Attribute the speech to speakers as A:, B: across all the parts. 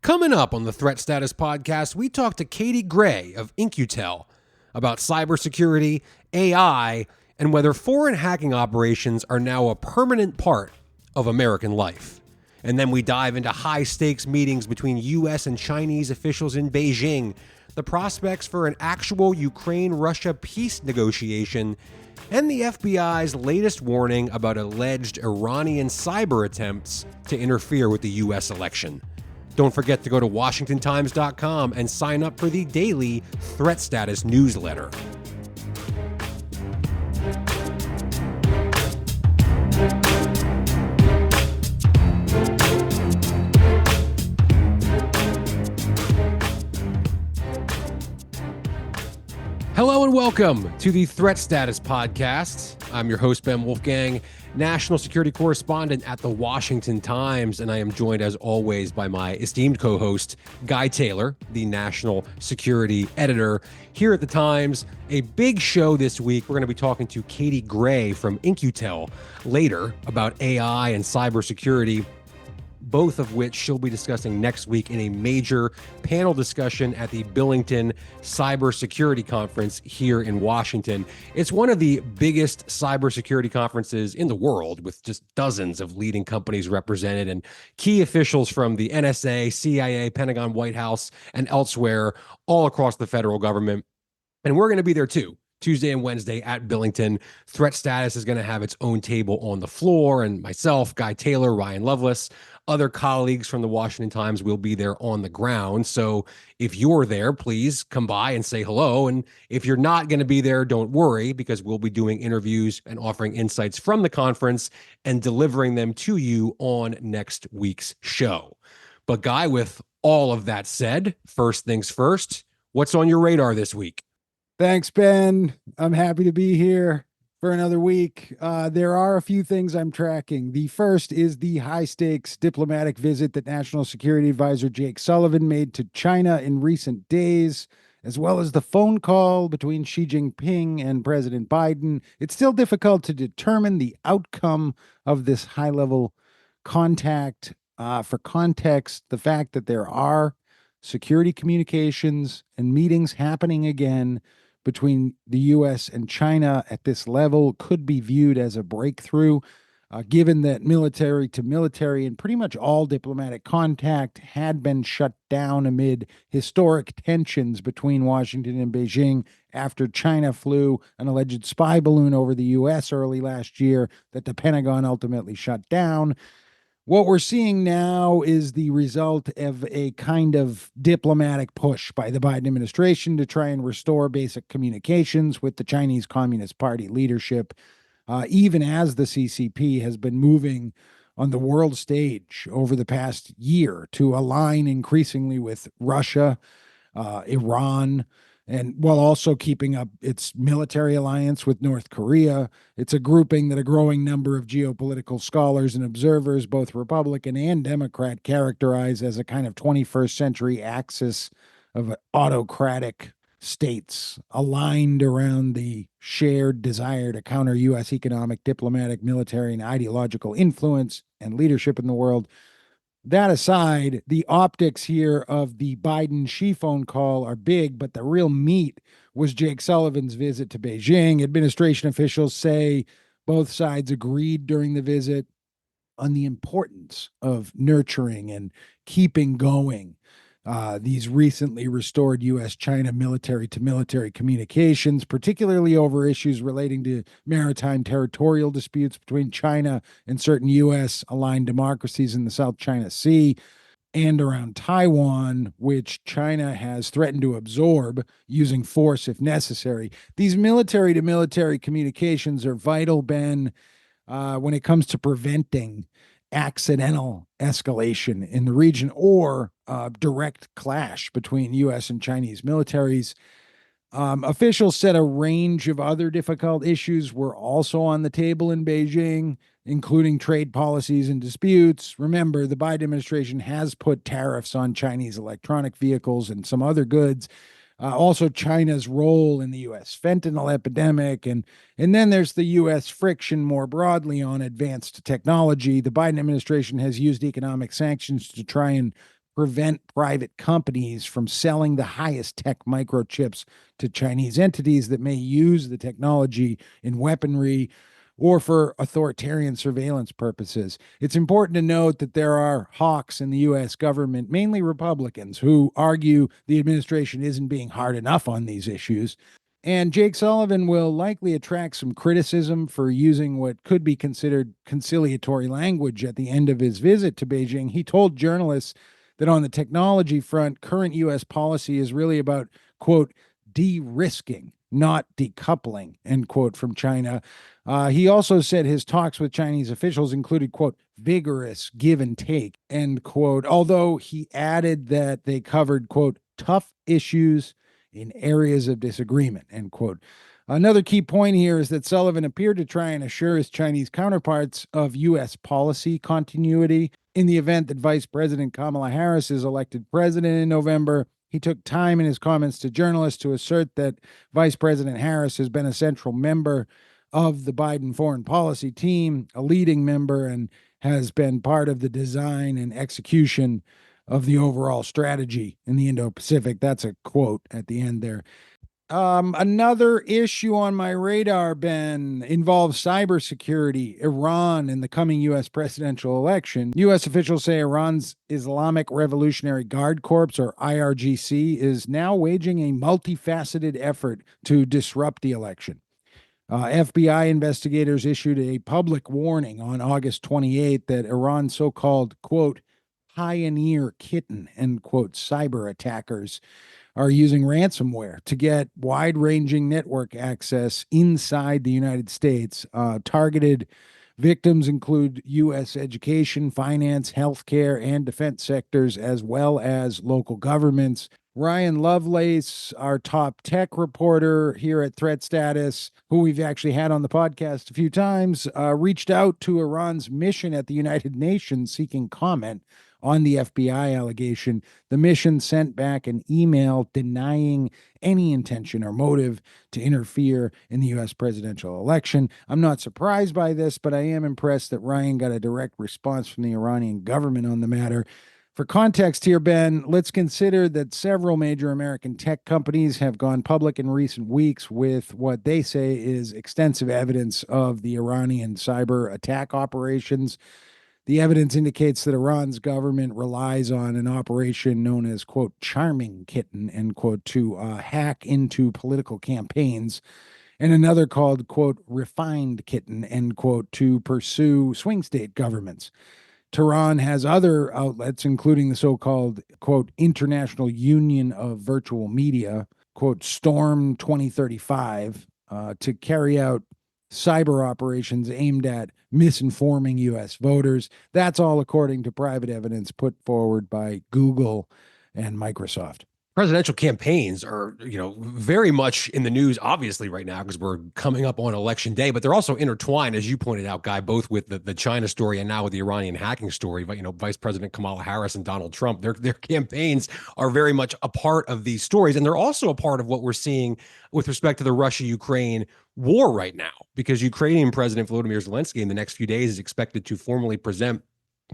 A: Coming up on the Threat Status Podcast, we talk to Katie Gray of In-Q-Tel about cybersecurity, AI, and whether foreign hacking operations are now a permanent part of American life. And then we dive into high-stakes meetings between U.S. and Chinese officials in Beijing, the prospects for an actual Ukraine-Russia peace negotiation, and the FBI's latest warning about alleged Iranian cyber attempts to interfere with the U.S. election. Don't forget to go to WashingtonTimes.com and sign up for the daily Threat Status newsletter. Hello and welcome to the Threat Status Podcast. I'm your host, Ben Wolfgang, national security correspondent at the Washington Times, and I am joined, as always, by my esteemed co-host, Guy Taylor, the national security editor here at the Times. A big show this week. We're going to be talking to Katie Gray from In-Q-Tel later about AI and cybersecurity, both of which she'll be discussing next week in a major panel discussion at the Billington Cybersecurity Conference here in Washington. It's one of the biggest cybersecurity conferences in the world, with just dozens of leading companies represented and key officials from the NSA, CIA, Pentagon, White House, and elsewhere all across the federal government. And we're going to be there too. Tuesday and Wednesday at Billington. Threat Status is going to have its own table on the floor, and myself, Guy Taylor, Ryan Lovelace, other colleagues from the Washington Times will be there on the ground. So if you're there, please come by and say hello. And if you're not going to be there, don't worry, because we'll be doing interviews and offering insights from the conference and delivering them to you on next week's show. But Guy, with all of that said, first things first, what's on your radar this week?
B: Thanks, Ben. I'm happy to be here for another week. There are a few things I'm tracking. The first is the high-stakes diplomatic visit that National Security Advisor Jake Sullivan made to China in recent days, as well as the phone call between Xi Jinping and President Biden. It's still difficult to determine the outcome of this high-level contact. For context, the fact that there are security communications and meetings happening again between the U.S. and China at this level could be viewed as a breakthrough, given that military to military and pretty much all diplomatic contact had been shut down amid historic tensions between Washington and Beijing after China flew an alleged spy balloon over the U.S. early last year that the Pentagon ultimately shut down. What we're seeing now is the result of a kind of diplomatic push by the Biden administration to try and restore basic communications with the Chinese Communist Party leadership, even as the CCP has been moving on the world stage over the past year to align increasingly with Russia, Iran, and while also keeping up its military alliance with North Korea. It's a grouping that a growing number of geopolitical scholars and observers, both Republican and Democrat, characterize as a kind of 21st century axis of autocratic states aligned around the shared desire to counter U.S. economic, diplomatic, military, and ideological influence and leadership in the world. That aside, the optics here of the Biden-Xi phone call are big, but the real meat was Jake Sullivan's visit to Beijing. Administration officials say both sides agreed during the visit on the importance of nurturing and keeping going these recently restored U.S.-China military-to-military communications, particularly over issues relating to maritime territorial disputes between China and certain U.S.-aligned democracies in the South China Sea, and around Taiwan, which China has threatened to absorb using force if necessary. These military-to-military communications are vital, Ben, when it comes to preventing accidental escalation in the region or direct clash between U.S. and Chinese militaries. Officials said a range of other difficult issues were also on the table in Beijing, including trade policies and disputes. Remember, the Biden administration has put tariffs on Chinese electronic vehicles and some other goods. Also China's role in the U.S. fentanyl epidemic, and then there's the U.S. friction more broadly on advanced technology. The Biden administration has used economic sanctions to try and prevent private companies from selling the highest tech microchips to Chinese entities that may use the technology in weaponry or for authoritarian surveillance purposes. It's important to note that there are hawks in the U.S. government, mainly Republicans, who argue the administration isn't being hard enough on these issues. And Jake Sullivan will likely attract some criticism for using what could be considered conciliatory language at the end of his visit to Beijing. He told journalists that on the technology front, current U.S. policy is really about, quote, de-risking, not decoupling, end quote, from China. He also said his talks with Chinese officials included, quote, vigorous give and take, end quote, although he added that they covered, quote, tough issues in areas of disagreement, end quote. Another key point here is that Sullivan appeared to try and assure his Chinese counterparts of U.S. policy continuity. In the event that Vice President Kamala Harris is elected president in November, he took time in his comments to journalists to assert that Vice President Harris has been a central member of the Biden foreign policy team, a leading member, and has been part of the design and execution of the overall strategy in the Indo-Pacific. That's a quote at the end there. Another issue on my radar, Ben, involves cybersecurity, Iran, and the coming U.S. presidential election. U.S. officials say Iran's Islamic Revolutionary Guard Corps, or IRGC, is now waging a multifaceted effort to disrupt the election. FBI investigators issued a public warning on August 28th that Iran's so-called, quote, pioneer kitten, end quote, cyber attackers are using ransomware to get wide-ranging network access inside the United States. Targeted victims include U.S. education, finance, healthcare, and defense sectors, as well as local governments. Ryan Lovelace, our top tech reporter here at Threat Status, who we've actually had on the podcast a few times, reached out to Iran's mission at the United Nations seeking comment on the FBI allegation. The mission sent back an email denying any intention or motive to interfere in the U.S. presidential election. I'm not surprised by this, but I am impressed that Ryan got a direct response from the Iranian government on the matter. For context here, Ben, let's consider that several major American tech companies have gone public in recent weeks with what they say is extensive evidence of the Iranian cyber attack operations. The evidence indicates that Iran's government relies on an operation known as, quote, charming kitten, end quote, to hack into political campaigns, and another called, quote, refined kitten, end quote, to pursue swing state governments. Tehran has other outlets, including the so-called, quote, International Union of Virtual Media, quote, Storm 2035, to carry out cyber operations aimed at misinforming U.S. voters. That's all according to private evidence put forward by Google and Microsoft.
A: Presidential campaigns are, very much in the news, obviously, right now, because we're coming up on election day, but they're also intertwined, as you pointed out, Guy, both with the China story and now with the Iranian hacking story. But, Vice President Kamala Harris and Donald Trump, their campaigns are very much a part of these stories. And they're also a part of what we're seeing with respect to the Russia-Ukraine war right now, because Ukrainian President Volodymyr Zelensky in the next few days is expected to formally present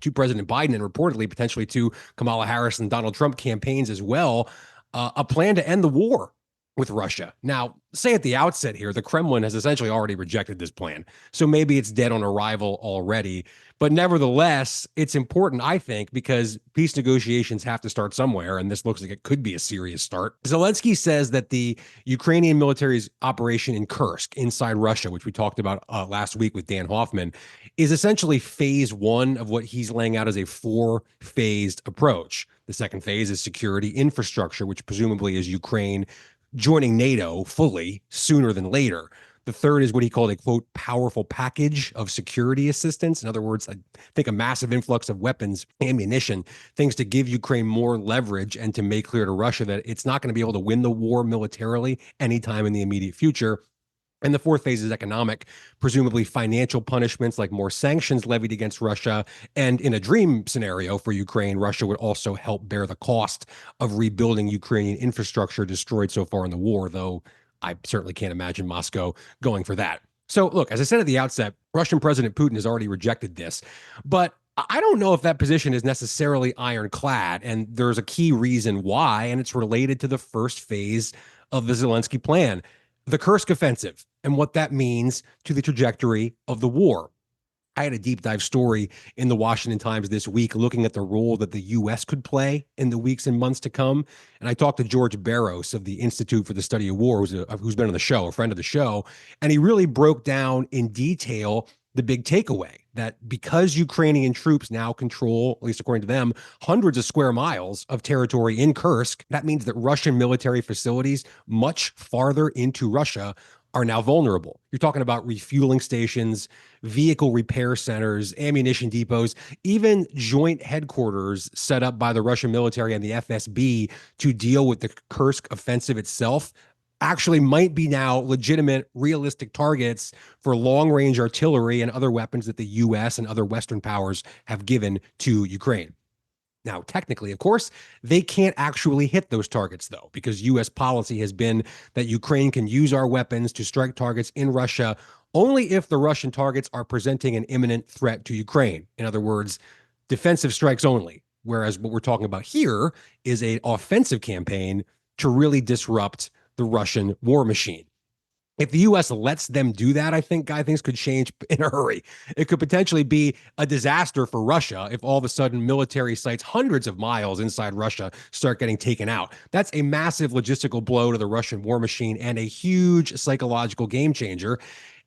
A: to President Biden and reportedly potentially to Kamala Harris and Donald Trump campaigns as well, a plan to end the war with Russia. Now, say at the outset here, the Kremlin has essentially already rejected this plan. So maybe it's dead on arrival already. But nevertheless, it's important, I think, because peace negotiations have to start somewhere, and this looks like it could be a serious start. Zelensky says that the Ukrainian military's operation in Kursk, inside Russia, which we talked about last week with Dan Hoffman, is essentially phase one of what he's laying out as a four-phased approach. The second phase is security infrastructure, which presumably is Ukraine joining NATO fully sooner than later. The third is what he called a, quote, powerful package of security assistance. In other words, I think a massive influx of weapons, ammunition, things to give Ukraine more leverage and to make clear to Russia that it's not going to be able to win the war militarily anytime in the immediate future. And the fourth phase is economic, presumably financial punishments like more sanctions levied against Russia. And in a dream scenario for Ukraine, Russia would also help bear the cost of rebuilding Ukrainian infrastructure destroyed so far in the war, though I certainly can't imagine Moscow going for that. So look, as I said at the outset, Russian President Putin has already rejected this. But I don't know if that position is necessarily ironclad, and there's a key reason why, and it's related to the first phase of the Zelensky plan, the Kursk offensive, and what that means to the trajectory of the war. I had a deep dive story in the Washington Times this week looking at the role that the U.S. could play in the weeks and months to come. And I talked to George Barros of the Institute for the Study of War, who's been on the show, a friend of the show. And he really broke down in detail the big takeaway that because Ukrainian troops now control, at least according to them, hundreds of square miles of territory in Kursk, that means that Russian military facilities much farther into Russia are now vulnerable. You're talking about refueling stations, vehicle repair centers, ammunition depots, even joint headquarters set up by the Russian military and the FSB to deal with the Kursk offensive itself actually might be now legitimate, realistic targets for long-range artillery and other weapons that the U.S. and other Western powers have given to Ukraine. Now, technically, of course, they can't actually hit those targets, though, because U.S. policy has been that Ukraine can use our weapons to strike targets in Russia only if the Russian targets are presenting an imminent threat to Ukraine. In other words, defensive strikes only. Whereas what we're talking about here is an offensive campaign to really disrupt the Russian war machine. If the U.S. lets them do that, I think things could change in a hurry. It could potentially be a disaster for Russia if all of a sudden military sites hundreds of miles inside Russia start getting taken out. That's a massive logistical blow to the Russian war machine and a huge psychological game changer.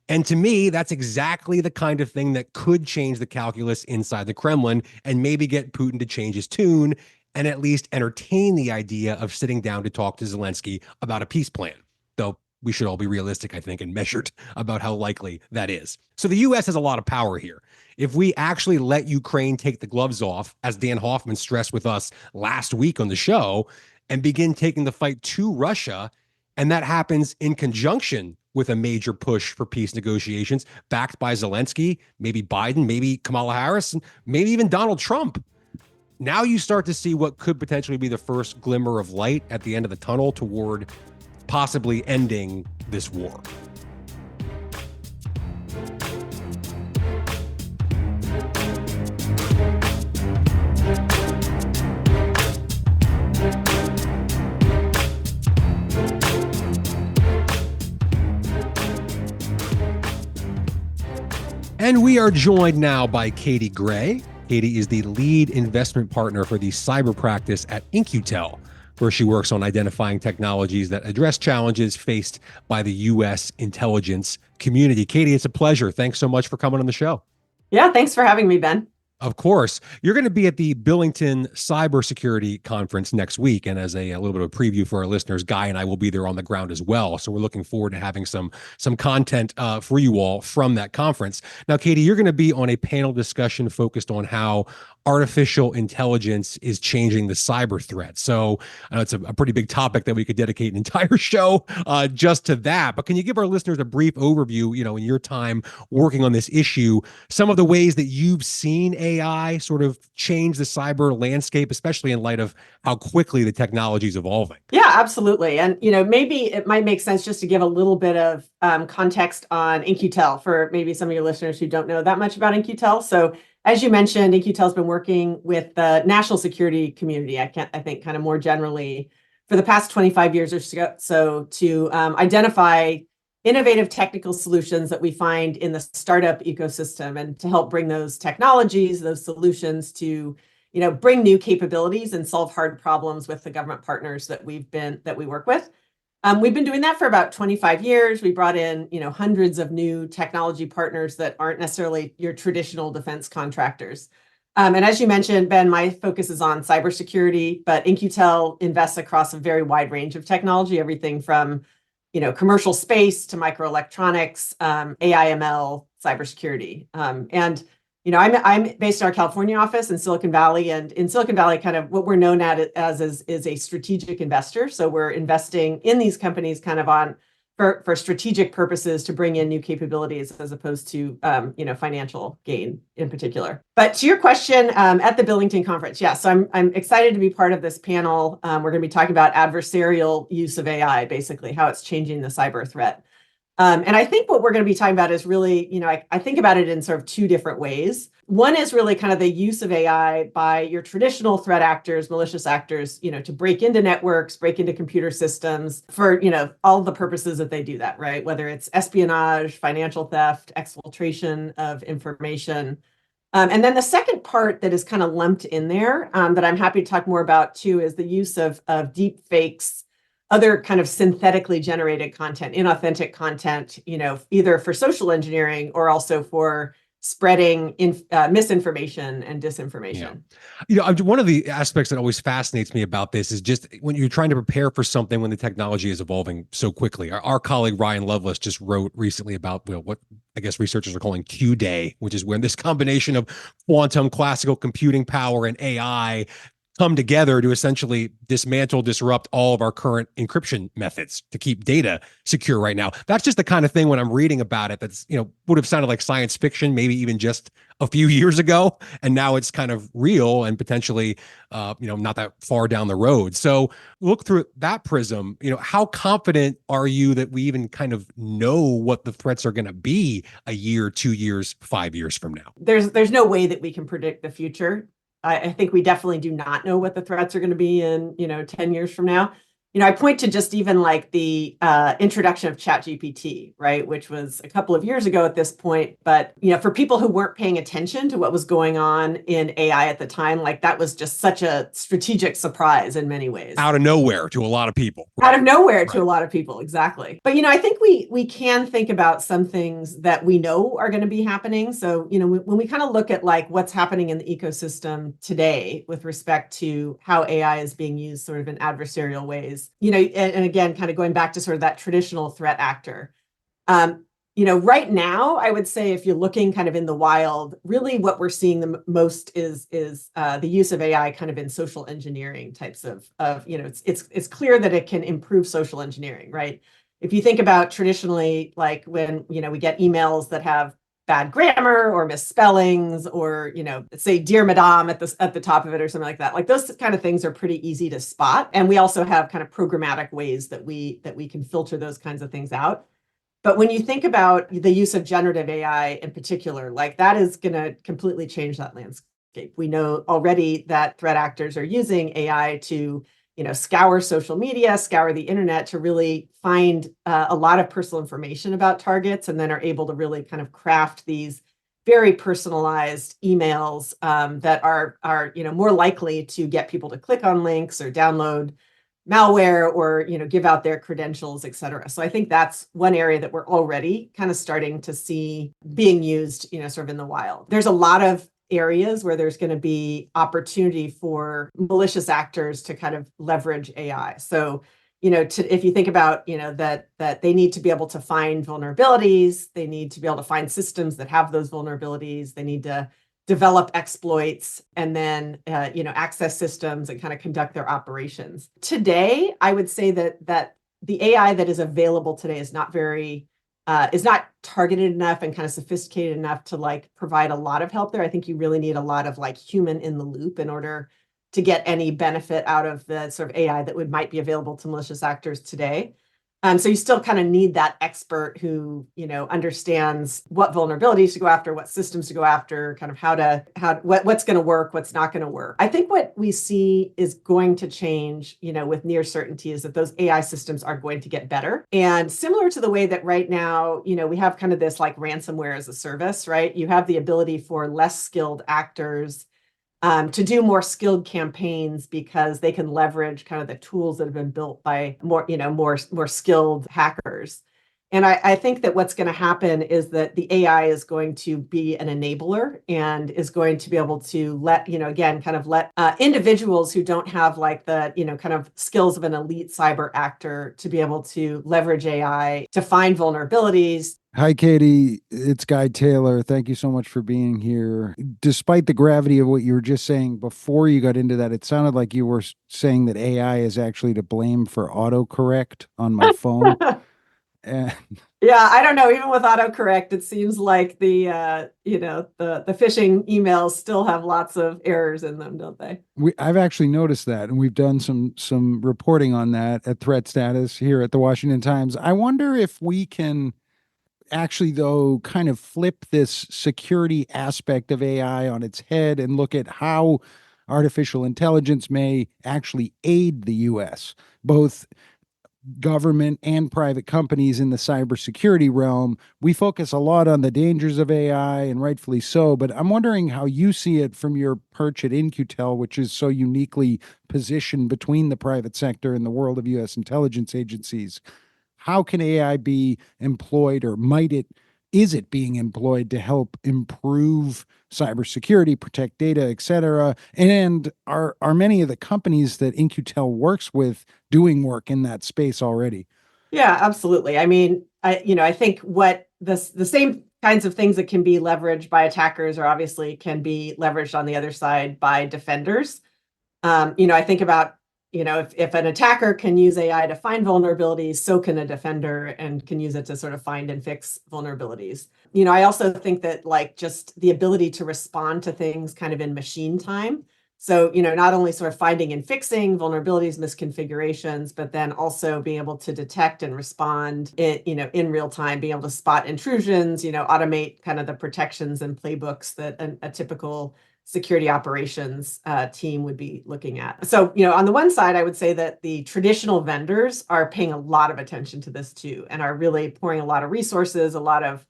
A: And to me, that's exactly the kind of thing that could change the calculus inside the Kremlin and maybe get Putin to change his tune and at least entertain the idea of sitting down to talk to Zelensky about a peace plan. Though we should all be realistic, I think, and measured about how likely that is. So the U.S. has a lot of power here. If we actually let Ukraine take the gloves off, as Dan Hoffman stressed with us last week on the show, and begin taking the fight to Russia, and that happens in conjunction with a major push for peace negotiations backed by Zelensky, maybe Biden, maybe Kamala Harris, and maybe even Donald Trump. Now you start to see what could potentially be the first glimmer of light at the end of the tunnel toward possibly ending this war. And we are joined now by Katie Gray. Katie is the lead investment partner for the cyber practice at In-Q-Tel, where she works on identifying technologies that address challenges faced by the U.S. intelligence community. Katie, it's a pleasure. Thanks so much for coming on the show.
C: Yeah, thanks for having me, Ben.
A: Of course. You're going to be at the Billington Cybersecurity Conference next week. And as a little bit of a preview for our listeners, Guy and I will be there on the ground as well. So we're looking forward to having some content for you all from that conference. Now, Katie, you're going to be on a panel discussion focused on how artificial intelligence is changing the cyber threat. So I know it's a pretty big topic that we could dedicate an entire show just to that. But can you give our listeners a brief overview, in your time working on this issue, some of the ways that you've seen AI sort of change the cyber landscape, especially in light of how quickly the technology is evolving?
C: Yeah, absolutely. And, maybe it might make sense just to give a little bit of context on In-Q-Tel for maybe some of your listeners who don't know that much about In-Q-Tel. So as you mentioned, In-Q-Tel has been working with the national security community, I think kind of more generally, for the past 25 years or so to identify innovative technical solutions that we find in the startup ecosystem and to help bring those technologies, those solutions to, bring new capabilities and solve hard problems with the government partners that we work with. We've been doing that for about 25 years. We brought in, hundreds of new technology partners that aren't necessarily your traditional defense contractors. And as you mentioned, Ben, my focus is on cybersecurity, but In-Q-Tel invests across a very wide range of technology, everything from, commercial space to microelectronics, AI, ML, cybersecurity. I'm based in our California office in Silicon Valley, and in Silicon Valley, kind of what we're known as is a strategic investor. So we're investing in these companies kind of for strategic purposes to bring in new capabilities as opposed to financial gain in particular. But to your question, at the Billington conference, yeah, so I'm excited to be part of this panel. We're going to be talking about adversarial use of AI, basically how it's changing the cyber threat. And I think what we're going to be talking about is really, I think about it in sort of two different ways. One is really kind of the use of AI by your traditional threat actors, malicious actors, to break into networks, break into computer systems for, all the purposes that they do that, right? Whether it's espionage, financial theft, exfiltration of information. And then the second part that is kind of lumped in there that I'm happy to talk more about too is the use of deep fakes, other kind of synthetically generated content, inauthentic content, either for social engineering or also for spreading misinformation and disinformation.
A: One of the aspects that always fascinates me about this is just when you're trying to prepare for something when the technology is evolving so quickly. Our colleague Ryan Lovelace just wrote recently about what I guess researchers are calling Q-Day, which is when this combination of quantum, classical computing power, and AI come together to essentially dismantle, disrupt all of our current encryption methods to keep data secure right now. That's just the kind of thing when I'm reading about it that's, would have sounded like science fiction, maybe even just a few years ago. And now it's kind of real and potentially, not that far down the road. So look through that prism, how confident are you that we even kind of know what the threats are going to be a year, 2 years, 5 years from now?
C: There's no way that we can predict the future. I think we definitely do not know what the threats are going to be in, 10 years from now. I point to just even like the introduction of ChatGPT, right, which was a couple of years ago at this point. But, for people who weren't paying attention to what was going on in AI at the time, like that was just such a strategic surprise in many ways.
A: Out of nowhere to a lot of people.
C: Out of nowhere to a lot of people, exactly. But, I think we can think about some things that we know are going to be happening. So, when we kind of look at like what's happening in the ecosystem today with respect to how AI is being used sort of in adversarial ways, and again, kind of going back to sort of that traditional threat actor. Right now, I would say if you're looking kind of in the wild, really what we're seeing the most is the use of AI kind of in social engineering types of it's clear that it can improve social engineering, right? If you think about traditionally, like when, we get emails that have bad grammar or misspellings or, say dear madame at the top of it or something like that, like those kind of things are pretty easy to spot. And we also have kind of programmatic ways that we can filter those kinds of things out. But when you think about the use of generative AI in particular, like that is going to completely change that landscape. We know already that threat actors are using AI to, scour social media, scour the internet to really find a lot of personal information about targets, and then are able to really kind of craft these very personalized emails that are more likely to get people to click on links or download malware or give out their credentials, et cetera. So I think that's one area that we're already kind of starting to see being used, sort of in the wild. There's a lot of areas where there's going to be opportunity for malicious actors to kind of leverage AI. So, if you think about, that they need to be able to find vulnerabilities, they need to be able to find systems that have those vulnerabilities, they need to develop exploits and then access systems and kind of conduct their operations. Today, I would say that the AI that is available today is not targeted enough and kind of sophisticated enough to like provide a lot of help there. I think you really need a lot of like human in the loop in order to get any benefit out of the sort of AI that might be available to malicious actors today. So you still kind of need that expert who, understands what vulnerabilities to go after, what systems to go after, kind of what's going to work, what's not going to work. I think what we see is going to change, with near certainty is that those AI systems are going to get better. And similar to the way that right now, we have kind of this like ransomware as a service, right? You have the ability for less skilled actors to do more skilled campaigns because they can leverage kind of the tools that have been built by more skilled hackers. And I think that what's going to happen is that the AI is going to be an enabler and is going to be able to let individuals who don't have like the, kind of skills of an elite cyber actor to be able to leverage AI to find vulnerabilities.
B: Hi, Katie. It's Guy Taylor. Thank you so much for being here. Despite the gravity of what you were just saying before you got into that, it sounded like you were saying that AI is actually to blame for autocorrect on my phone. And
C: yeah, I don't know. Even with autocorrect, it seems like the phishing emails still have lots of errors in them, don't they?
B: I've actually noticed that, and we've done some reporting on that at Threat Status here at the Washington Times. I wonder if we can actually, though, kind of flip this security aspect of AI on its head and look at how artificial intelligence may actually aid the US, both government and private companies in the cybersecurity realm. We focus a lot on the dangers of AI, and rightfully so, but I'm wondering how you see it from your perch at In-Q-Tel, which is so uniquely positioned between the private sector and the world of US intelligence agencies. How can AI be employed, or is it being employed to help improve cybersecurity, protect data, et cetera? And are many of the companies that In-Q-Tel works with doing work in that space already?
C: Yeah, absolutely. I mean, I think what the same kinds of things that can be leveraged by attackers are obviously can be leveraged on the other side by defenders. I think about, if an attacker can use AI to find vulnerabilities, so can a defender and can use it to sort of find and fix vulnerabilities. I also think that like just the ability to respond to things kind of in machine time. So, not only sort of finding and fixing vulnerabilities, misconfigurations, but then also being able to detect and respond in real time, being able to spot intrusions, automate kind of the protections and playbooks that a typical security operations team would be looking at. So, on the one side, I would say that the traditional vendors are paying a lot of attention to this too, and are really pouring a lot of resources, a lot of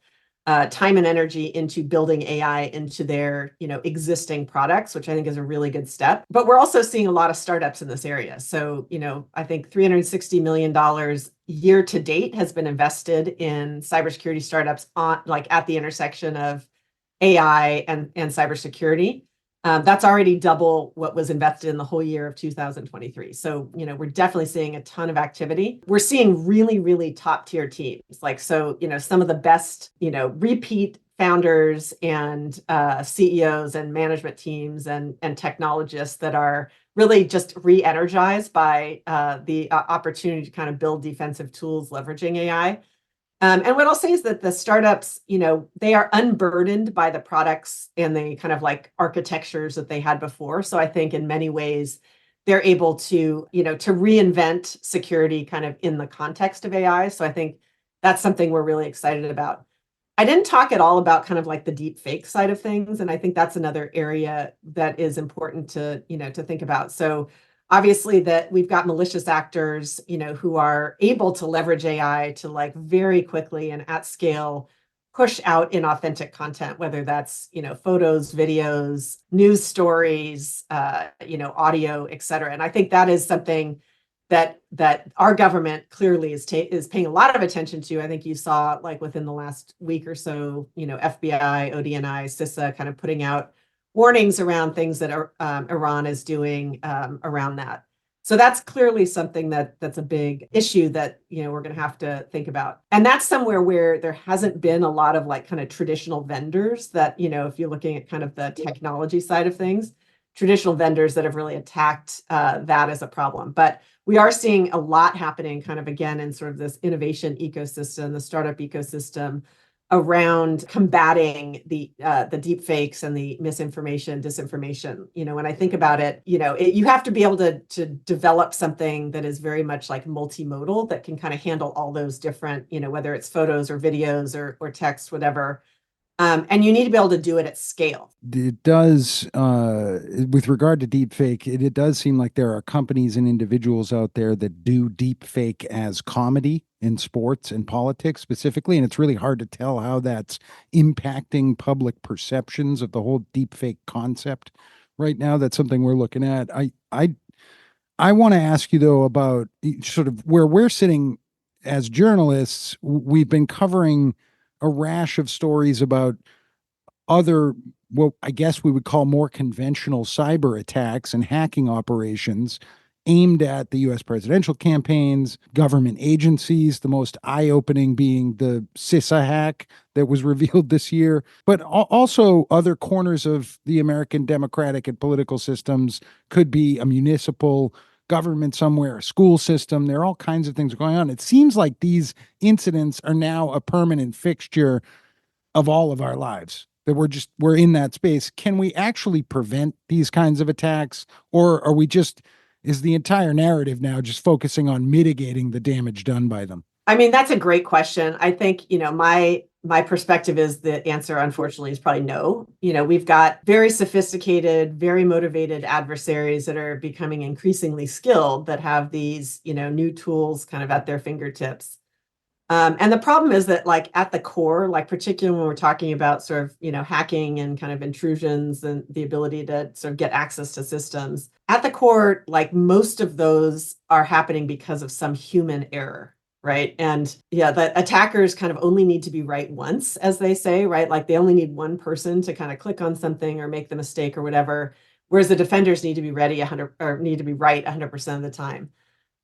C: time and energy into building AI into their, existing products, which I think is a really good step. But we're also seeing a lot of startups in this area. So, I think $360 million year to date has been invested in cybersecurity startups at the intersection of AI and cybersecurity. That's already double what was invested in the whole year of 2023. So, we're definitely seeing a ton of activity. We're seeing really, really top tier teams. Some of the best, repeat founders and CEOs and management teams and technologists that are really just re-energized by the opportunity to kind of build defensive tools leveraging AI. And what I'll say is that the startups, they are unburdened by the products and the kind of like architectures that they had before. So I think in many ways, they're able to, to reinvent security kind of in the context of AI. So I think that's something we're really excited about. I didn't talk at all about kind of like the deep fake side of things. And I think that's another area that is important to, to think about. So obviously that we've got malicious actors, who are able to leverage AI to like very quickly and at scale push out inauthentic content, whether that's, photos, videos, news stories, audio, et cetera. And I think that is something that our government clearly is paying a lot of attention to. I think you saw like within the last week or so, FBI, ODNI, CISA kind of putting out warnings around things that Iran is doing around that. So that's clearly something that's a big issue that we're going to have to think about. And that's somewhere where there hasn't been a lot of like kind of traditional vendors that, if you're looking at kind of the technology side of things, traditional vendors that have really attacked that as a problem. But we are seeing a lot happening kind of again in sort of this innovation ecosystem, the startup ecosystem, around combating the deep fakes and the misinformation, disinformation. When I think about it, you have to be able to develop something that is very much like multimodal, that can kind of handle all those different, whether it's photos or videos or text, whatever. And you need to be able to do it at scale.
B: It does, with regard to deep fake, it does seem like there are companies and individuals out there that do deep fake as comedy in sports and politics specifically. And it's really hard to tell how that's impacting public perceptions of the whole deep fake concept right now. That's something we're looking at. I want to ask you though about sort of where we're sitting as journalists. We've been covering a rash of stories about other, what I guess we would call more conventional cyber attacks and hacking operations aimed at the US presidential campaigns, government agencies, the most eye-opening being the CISA hack that was revealed this year, but also other corners of the American democratic and political systems. Could be a municipal government somewhere, a school system. There are all kinds of things going on. It seems like these incidents are now a permanent fixture of all of our lives, that we're in that space. Can we actually prevent these kinds of attacks, or is the entire narrative now just focusing on mitigating the damage done by them?
C: I mean, that's a great question. I think, my perspective is the answer, unfortunately, is probably no. We've got very sophisticated, very motivated adversaries that are becoming increasingly skilled, that have these, new tools kind of at their fingertips. And the problem is that, like, at the core, like particularly when we're talking about sort of, hacking and kind of intrusions and the ability to sort of get access to systems, at the core, like most of those are happening because of some human error. Right. And yeah, the attackers kind of only need to be right once, as they say, right? Like they only need one person to kind of click on something or make the mistake or whatever. Whereas the defenders need to be ready 100 or need to be right 100% of the time.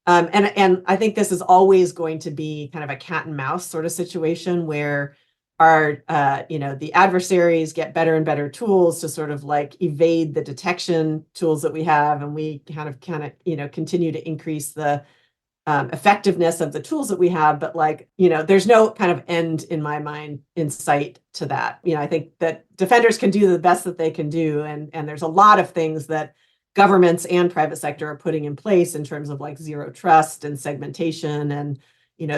C: And I think this is always going to be kind of a cat and mouse sort of situation where the adversaries get better and better tools to sort of like evade the detection tools that we have, and we kind of continue to increase the effectiveness of the tools that we have. But like, there's no kind of end in my mind in sight to that. I think that defenders can do the best that they can do, and there's a lot of things that governments and private sector are putting in place in terms of like zero trust and segmentation and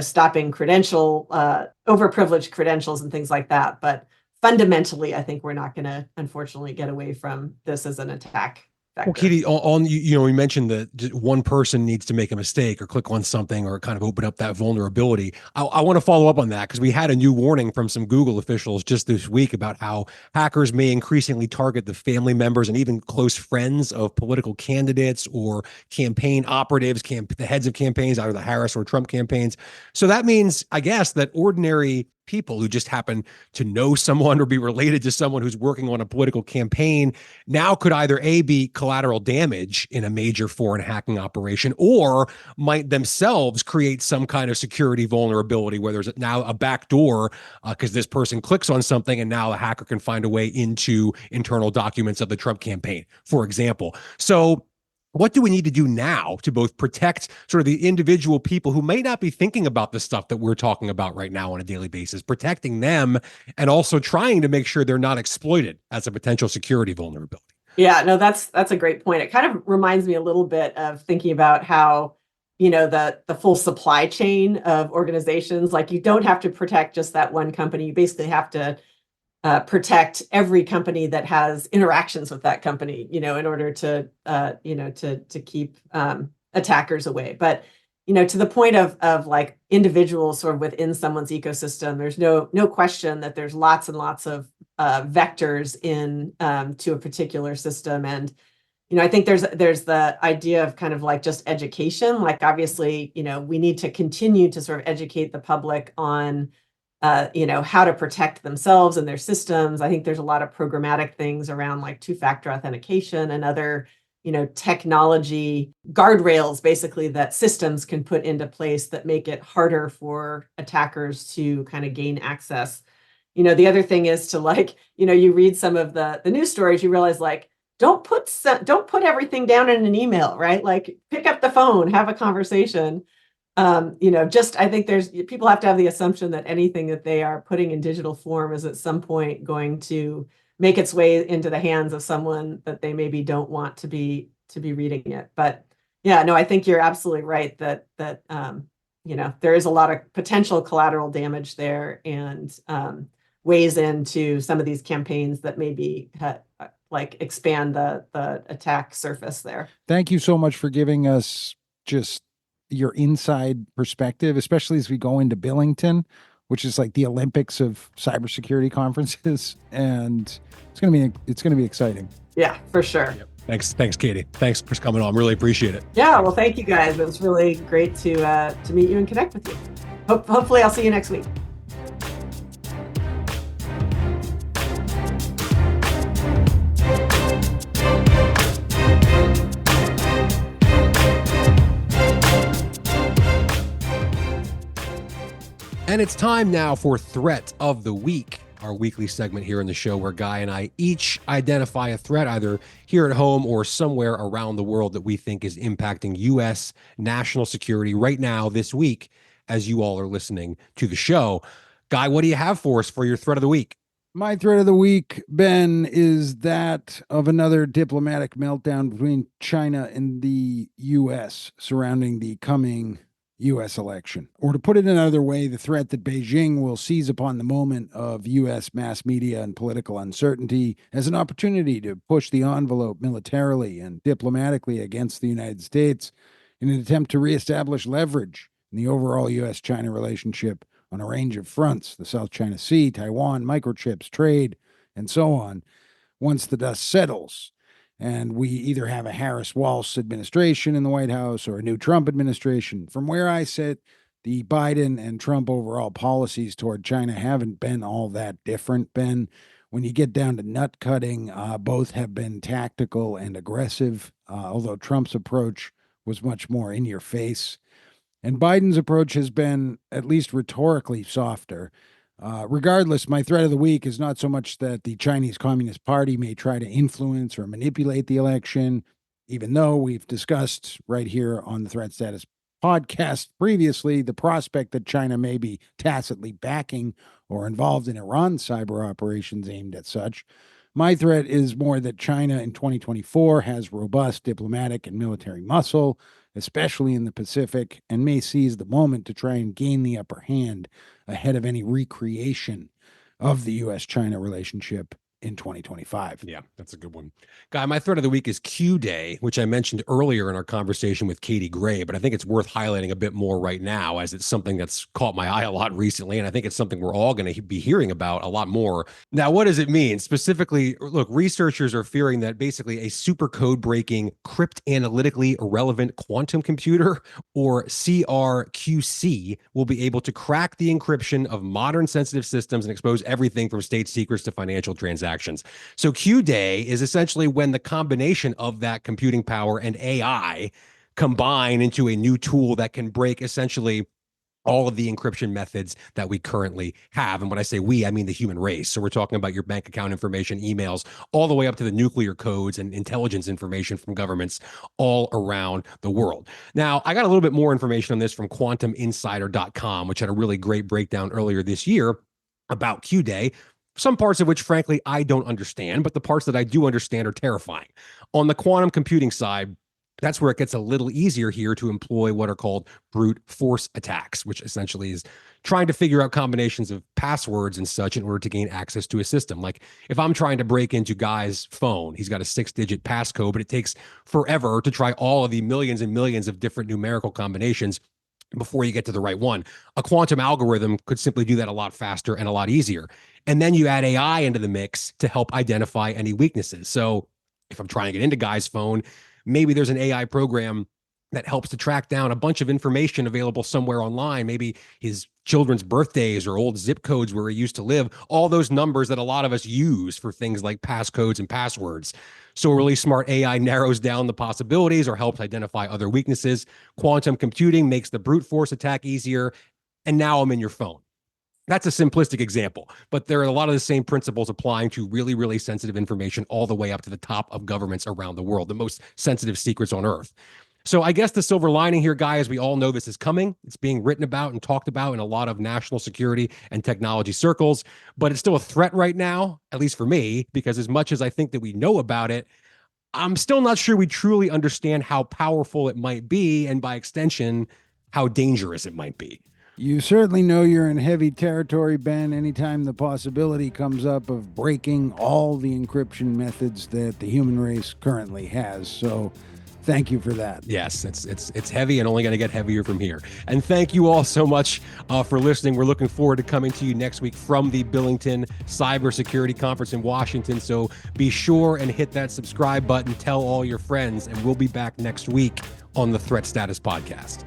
C: stopping overprivileged credentials and things like that. But fundamentally, I think we're not going to unfortunately get away from this as an attack vector.
A: Well, Katie, you mentioned that just one person needs to make a mistake or click on something or kind of open up that vulnerability. I want to follow up on that because we had a new warning from some Google officials just this week about how hackers may increasingly target the family members and even close friends of political candidates or campaign operatives, the heads of campaigns, either the Harris or Trump campaigns. So that means, I guess, that ordinary people who just happen to know someone or be related to someone who's working on a political campaign now could either be collateral damage in a major foreign hacking operation, or might themselves create some kind of security vulnerability where there's now a back door because this person clicks on something and now a hacker can find a way into internal documents of the Trump campaign, for example. So what do we need to do now to both protect sort of the individual people who may not be thinking about the stuff that we're talking about right now on a daily basis, protecting them, and also trying to make sure they're not exploited as a potential security vulnerability?
C: Yeah, no, that's a great point. It kind of reminds me a little bit of thinking about how, the full supply chain of organizations, like you don't have to protect just that one company. You basically have to protect every company that has interactions with that company, in order to, to keep attackers away. But, to the point of like individuals sort of within someone's ecosystem, there's no question that there's lots and lots of vectors in to a particular system. And, I think there's the idea of kind of like just education. Like obviously, we need to continue to sort of educate the public on how to protect themselves and their systems. I think there's a lot of programmatic things around like two-factor authentication and other, technology guardrails, basically, that systems can put into place that make it harder for attackers to kind of gain access. The other thing is to like, you read some of the news stories, you realize like, don't put everything down in an email, right? Like pick up the phone, have a conversation. I think people have to have the assumption that anything that they are putting in digital form is at some point going to make its way into the hands of someone that they maybe don't want to be reading it. But yeah, no, I think you're absolutely right that there is a lot of potential collateral damage there, and weighs into some of these campaigns that maybe like expand the attack surface there.
B: Thank you so much for giving us just your inside perspective, especially as we go into Billington, which is like the Olympics of cybersecurity conferences, and it's gonna be exciting.
C: Yeah, for sure.
A: Yep. Thanks, Katie. Thanks for coming on. Really appreciate it.
C: Yeah, well, thank you guys. It was really great to meet you and connect with you. Hopefully, I'll see you next week.
A: And it's time now for Threat of the Week, our weekly segment here in the show where Guy and I each identify a threat either here at home or somewhere around the world that we think is impacting U.S. national security right now this week as you all are listening to the show. Guy, what do you have for us for your Threat of the Week?
B: My threat of the week, Ben, is that of another diplomatic meltdown between China and the U.S. surrounding the coming U.S. election. Or to put it another way, the threat that Beijing will seize upon the moment of U.S. mass media and political uncertainty as an opportunity to push the envelope militarily and diplomatically against the United States in an attempt to reestablish leverage in the overall U.S.-China relationship on a range of fronts, the South China Sea, Taiwan, microchips, trade, and so on, once the dust settles. And we either have a Harris-Walsh administration in the White House or a new Trump administration. From where I sit, the Biden and Trump overall policies toward China haven't been all that different, Ben. When you get down to nut cutting, both have been tactical and aggressive, although Trump's approach was much more in your face. And Biden's approach has been at least rhetorically softer. Regardless, my threat of the week is not so much that the Chinese Communist Party may try to influence or manipulate the election, even though we've discussed right here on the Threat Status podcast previously the prospect that China may be tacitly backing or involved in Iran's cyber operations aimed at such. My threat is more that China in 2024 has robust diplomatic and military muscle, especially in the Pacific, and may seize the moment to try and gain the upper hand ahead of any recreation of the U.S.-China relationship in 2025.
A: Yeah, that's a good one. Guy, my threat of the week is Q-Day, which I mentioned earlier in our conversation with Katie Gray, but I think it's worth highlighting a bit more right now as it's something that's caught my eye a lot recently, and I think it's something we're all going to be hearing about a lot more. Now, what does it mean? Specifically, look, researchers are fearing that basically a super code-breaking, cryptanalytically irrelevant quantum computer, or CRQC, will be able to crack the encryption of modern sensitive systems and expose everything from state secrets to financial transactions. So Q-Day is essentially when the combination of that computing power and AI combine into a new tool that can break essentially all of the encryption methods that we currently have. And when I say we, I mean the human race. So we're talking about your bank account information, emails, all the way up to the nuclear codes and intelligence information from governments all around the world. Now, I got a little bit more information on this from quantuminsider.com, which had a really great breakdown earlier this year about Q-Day. Some parts of which, frankly, I don't understand, but the parts that I do understand are terrifying. On the quantum computing side, that's where it gets a little easier here to employ what are called brute force attacks, which essentially is trying to figure out combinations of passwords and such in order to gain access to a system. Like if I'm trying to break into Guy's phone, he's got a 6-digit passcode, but it takes forever to try all of the millions and millions of different numerical combinations before you get to the right one. A quantum algorithm could simply do that a lot faster and a lot easier. And then you add AI into the mix to help identify any weaknesses. So if I'm trying to get into Guy's phone, maybe there's an AI program that helps to track down a bunch of information available somewhere online, maybe his children's birthdays or old zip codes where he used to live, all those numbers that a lot of us use for things like passcodes and passwords. So a really smart AI narrows down the possibilities or helps identify other weaknesses. Quantum computing makes the brute force attack easier. And now I'm in your phone. That's a simplistic example, but there are a lot of the same principles applying to really, really sensitive information all the way up to the top of governments around the world, the most sensitive secrets on earth. So I guess the silver lining here, Guy, is we all know this is coming. It's being written about and talked about in a lot of national security and technology circles, but it's still a threat right now, at least for me, because as much as I think that we know about it, I'm still not sure we truly understand how powerful it might be, and by extension, how dangerous it might be.
B: You certainly know you're in heavy territory, Ben, anytime the possibility comes up of breaking all the encryption methods that the human race currently has. So thank you for that.
A: Yes, it's heavy and only going to get heavier from here. And thank you all so much for listening. We're looking forward to coming to you next week from the Billington Cybersecurity Conference in Washington. So be sure and hit that subscribe button, tell all your friends, and we'll be back next week on the Threat Status Podcast.